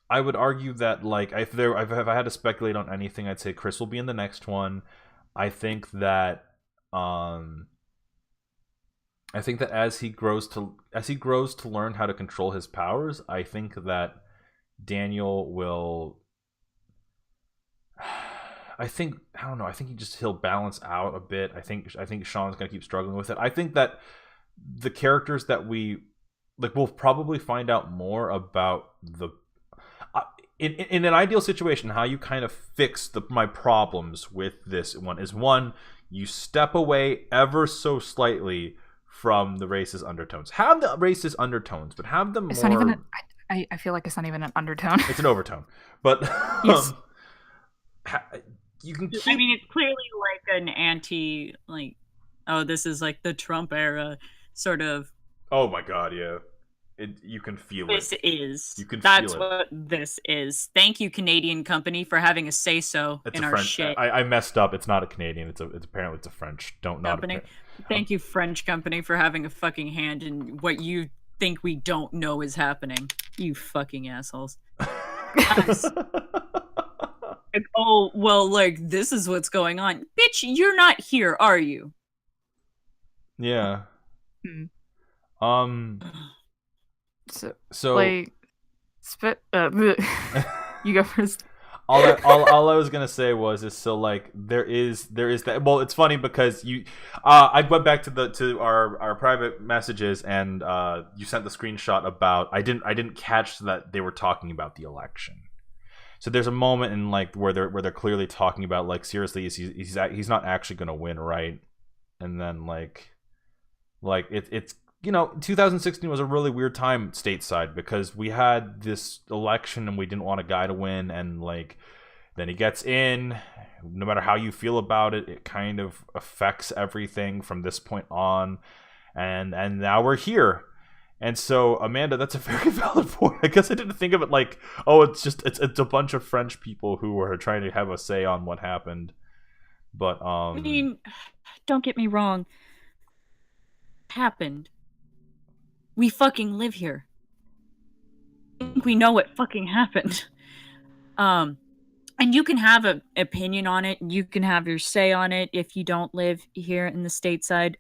I would argue that, like, if I had to speculate on anything, I'd say Chris will be in the next one. I think that as he grows to learn how to control his powers, I think that Daniel will. I think he'll balance out a bit. I think Sean's gonna keep struggling with it. I think that the characters that we like, we'll probably find out more about the. In an ideal situation, how you kind of fix my problems with this one is, one, you step away ever so slightly from the racist undertones. Have the racist undertones, but have them more... It's not even... I feel like it's not even an undertone. It's an overtone. But yes. you can keep. I mean, it's clearly like an anti, like, oh, this is like the Trump era sort of. Oh my god, yeah. You can feel it. This is. You can That's feel it. what this is. Thank you, Canadian company, for having a say so in a our French. shit. I messed up. It's not a Canadian. It's apparently it's a French. Company. Thank you, French company, for having a fucking hand in what you think we don't know is happening. You fucking assholes. Like, oh, well, like, this is what's going on. Bitch, you're not here, are you? Yeah. So like, you go first. all I was gonna say was so like there is that. Well, it's funny because I went back to our private messages and you sent the screenshot about I didn't catch that they were talking about the election. So there's a moment in like where they're clearly talking about like seriously he's not actually gonna win, right? And then like it's 2016 was a really weird time stateside because we had this election and we didn't want a guy to win, and like then he gets in. No matter how you feel about it, it kind of affects everything from this point on, and now we're here. And so, Amanda, that's a very valid point. I guess I didn't think of it like, oh, it's a bunch of French people who are trying to have a say on what happened. But I mean, don't get me wrong. Happened. We fucking live here. We know what fucking happened. And you can have an opinion on it. You can have your say on it if you don't live here in the stateside.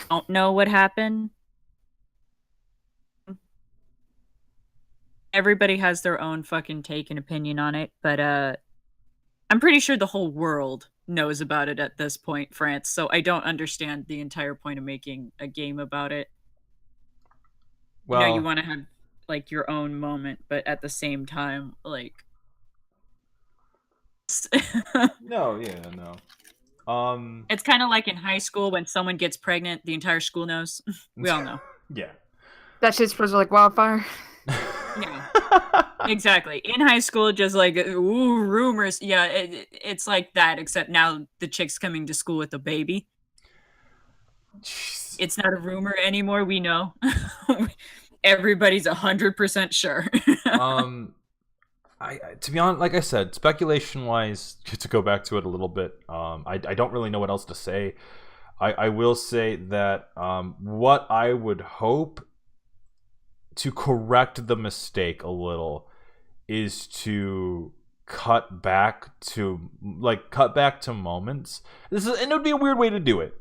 Don't know what happened. Everybody has their own fucking take and opinion on it, but I'm pretty sure the whole world knows about it at this point, France, so I don't understand the entire point of making a game about it. well, You want to have like your own moment, but at the same time, like no. It's kind of like in high school when someone gets pregnant, the entire school knows. We all know. Yeah. That shit spreads like wildfire. Yeah. Exactly. In high school, just like, ooh, rumors. Yeah, it's like that, except now the chick's coming to school with a baby. Jeez. It's not a rumor anymore. We know. Everybody's 100% sure. I to be honest, like I said, speculation wise, to go back to it a little bit, I don't really know what else to say. I will say that what I would hope to correct the mistake a little is to cut back to moments. And it would be a weird way to do it.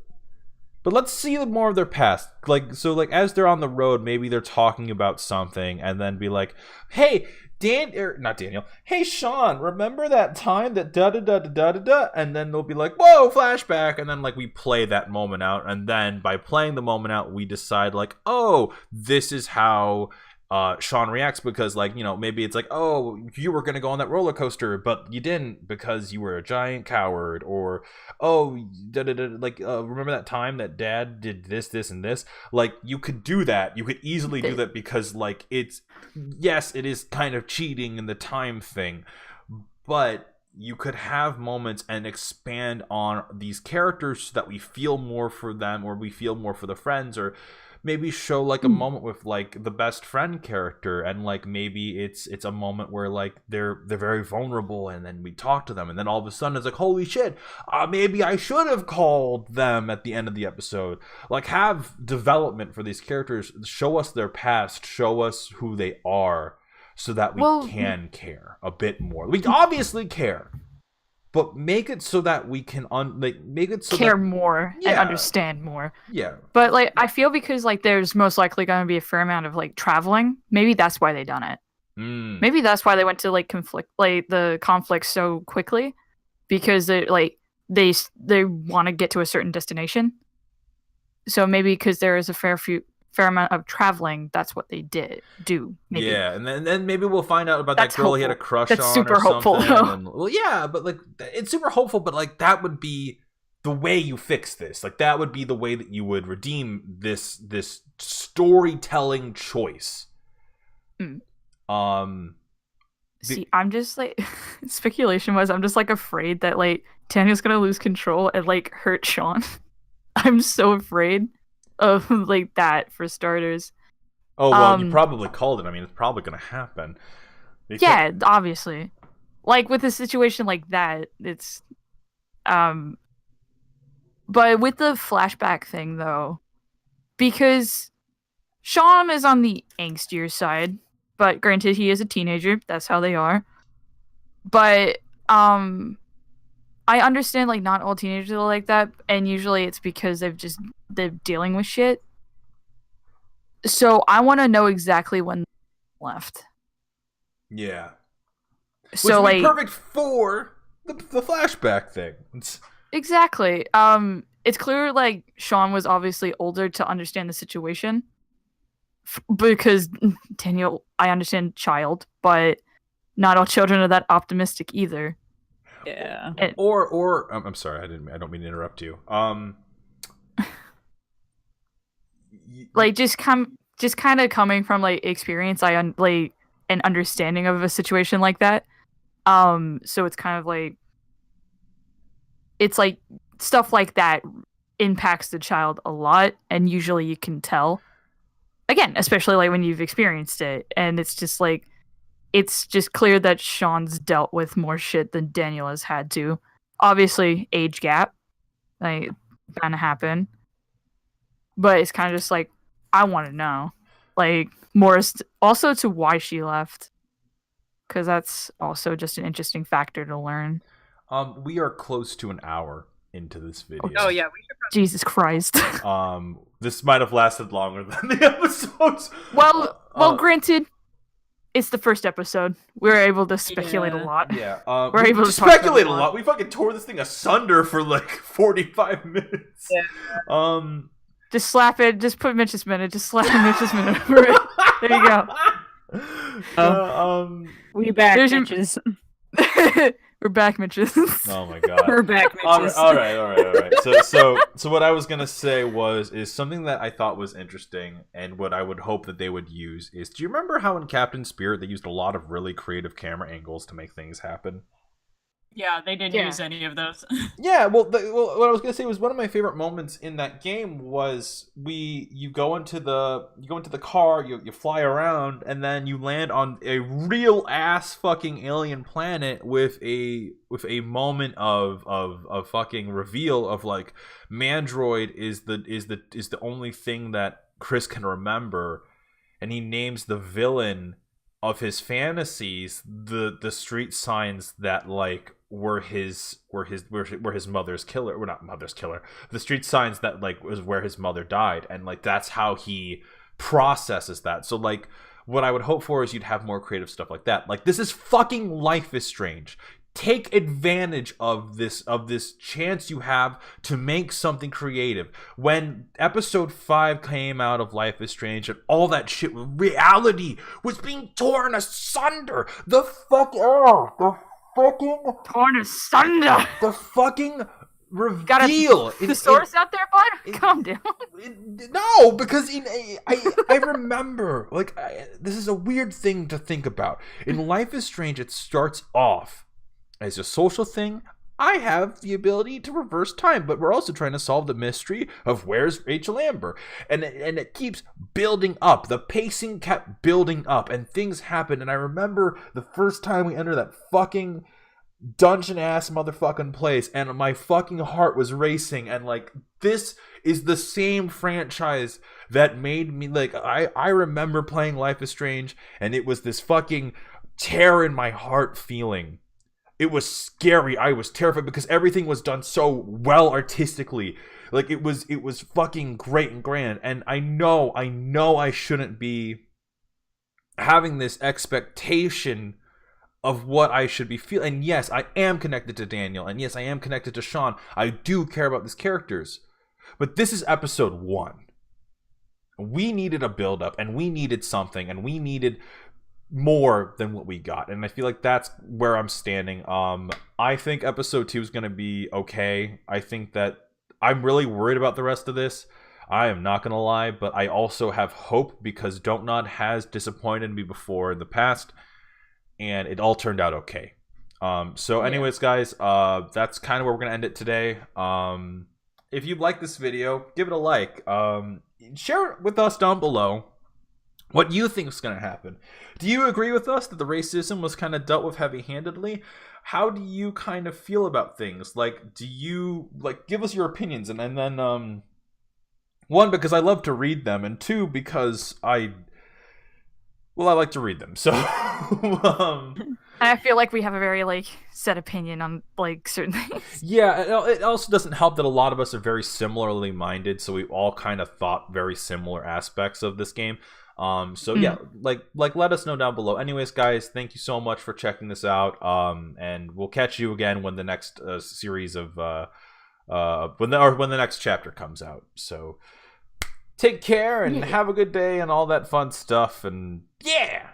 But let's see more of their past. Like as they're on the road, maybe they're talking about something and then be like, "Hey, not Daniel. Hey, Sean, remember that time that da da da da da da?" And then they'll be like, "Whoa, flashback!" And then like we play that moment out, and then by playing the moment out, we decide like, "Oh, this is how Sean reacts," because like maybe it's like, "Oh, you were gonna go on that roller coaster, but you didn't because you were a giant coward," or "Oh, remember that time that Dad did this, this, and this?" Like you could do that. You could easily do that because like it is kind of cheating in the time thing, but you could have moments and expand on these characters so that we feel more for them, or we feel more for the friends, or maybe show like a moment with like the best friend character, and like maybe it's a moment where like they're very vulnerable, and then we talk to them, and then all of a sudden it's like, holy shit, maybe I should have called them at the end of the episode. Like have development for these characters, show us their past, show us who they are, so that we can care a bit more. We obviously care, but make it so that we can make it so care more and understand more. Yeah. But like I feel because like there's most likely going to be a fair amount of like traveling. Maybe that's why they done it. Maybe that's why they went to like the conflict so quickly, because they want to get to a certain destination. So maybe because there is a fair amount of traveling, that's what they do. Maybe. Yeah, and then maybe we'll find out about that girl he had a crush on. That's super hopeful. Well, yeah, but like it's super hopeful, but like that would be the way you fix this. Like that would be the way that you would redeem this storytelling choice. See, I'm just like speculation wise, I'm just like afraid that like Daniel's gonna lose control and like hurt Sean. I'm so afraid of like that for starters. Oh well, you probably called it. I mean, it's probably gonna happen. Yeah, obviously. Like with a situation like that, it's but with the flashback thing though, because Sean is on the angstier side, but granted he is a teenager, that's how they are. But I understand like not all teenagers are like that, and usually it's because they're dealing with shit. So I want to know exactly when left. Yeah. So which would be like perfect for the flashback thing. exactly. It's clear like Sean was obviously older to understand the situation. Because Daniel, I understand child, but not all children are that optimistic either. Yeah. Or I'm sorry, I don't mean to interrupt you. Like just kind of coming from like experience, like an understanding of a situation like that. So it's kind of like it's like stuff like that impacts the child a lot, and usually you can tell. Again, especially like when you've experienced it, and it's just like it's just clear that Sean's dealt with more shit than Daniel has had to. Obviously, age gap, like gonna happen, but it's kind of just like I want to know, like more also to why she left, because that's also just an interesting factor to learn. We are close to an hour into this video. Oh yeah, we should probably... Jesus Christ. This might have lasted longer than the episodes. Well, granted, it's the first episode. We're able to speculate a lot. Yeah, we're able to speculate a lot. We fucking tore this thing asunder for like 45 minutes. Yeah. Just slap it. Just put Mitch's minute. Just slap Mitch's minute over it. There you go. We back, Mitches. We're back, Mitches. Oh my god. We're back, Mitches. All right. So what I was gonna say is something that I thought was interesting, and what I would hope that they would use is, do you remember how in Captain Spirit they used a lot of really creative camera angles to make things happen? Yeah, they didn't use any of those. Yeah, well, what I was gonna say was one of my favorite moments in that game was you go into the car, you fly around, and then you land on a real ass fucking alien planet with a moment of fucking reveal of like Mandroid is the only thing that Chris can remember, and he names the villain of his fantasies the street signs that like were his mother's killer, or not mother's killer, the street signs that like was where his mother died, and like that's how he processes that. So like what I would hope for is you'd have more creative stuff like that. Like, this is fucking Life is Strange. Take advantage of this chance you have to make something creative. When episode 5 came out of Life is Strange and all that shit, reality was being torn asunder. The fucking torn asunder. The fucking reveal. The source out there, bud? Calm down. No, because I remember, like, this is a weird thing to think about. In Life is Strange, it starts off as a social thing. I have the ability to reverse time, but we're also trying to solve the mystery of where's Rachel Amber. And it keeps building up. The pacing kept building up, and things happened. And I remember the first time we entered that fucking dungeon-ass motherfucking place, and my fucking heart was racing. And, like, this is the same franchise that made me, like, I remember playing Life is Strange, and it was this fucking tear in my heart feeling. It was scary. I was terrified because everything was done so well artistically. Like, it was fucking great and grand. And I know I shouldn't be having this expectation of what I should be feeling. And yes, I am connected to Daniel. And yes, I am connected to Sean. I do care about these characters. But this is episode 1. We needed a build-up, and we needed something, and we needed more than what we got, and I feel like that's where I'm standing. I think episode 2 is going to be okay. I think that I'm really worried about the rest of this. I am not going to lie, but I also have hope because Don't Nod has disappointed me before in the past. and it all turned out okay. So anyways, guys, that's kind of where we're gonna end it today. If you like this video, give it a like. Share it with us down below what you think is going to happen. Do you agree with us that the racism was kind of dealt with heavy-handedly? How do you kind of feel about things? Like, do you, like, give us your opinions, and then, one, because I love to read them, and two, because I like to read them, so, I feel like we have a very, like, set opinion on, like, certain things. Yeah, it also doesn't help that a lot of us are very similarly minded, so we all kind of thought very similar aspects of this game. So yeah, like let us know down below. Anyways, guys, thank you so much for checking this out. And we'll catch you again when the next series of when the next chapter comes out. So take care and have a good day and all that fun stuff. And yeah.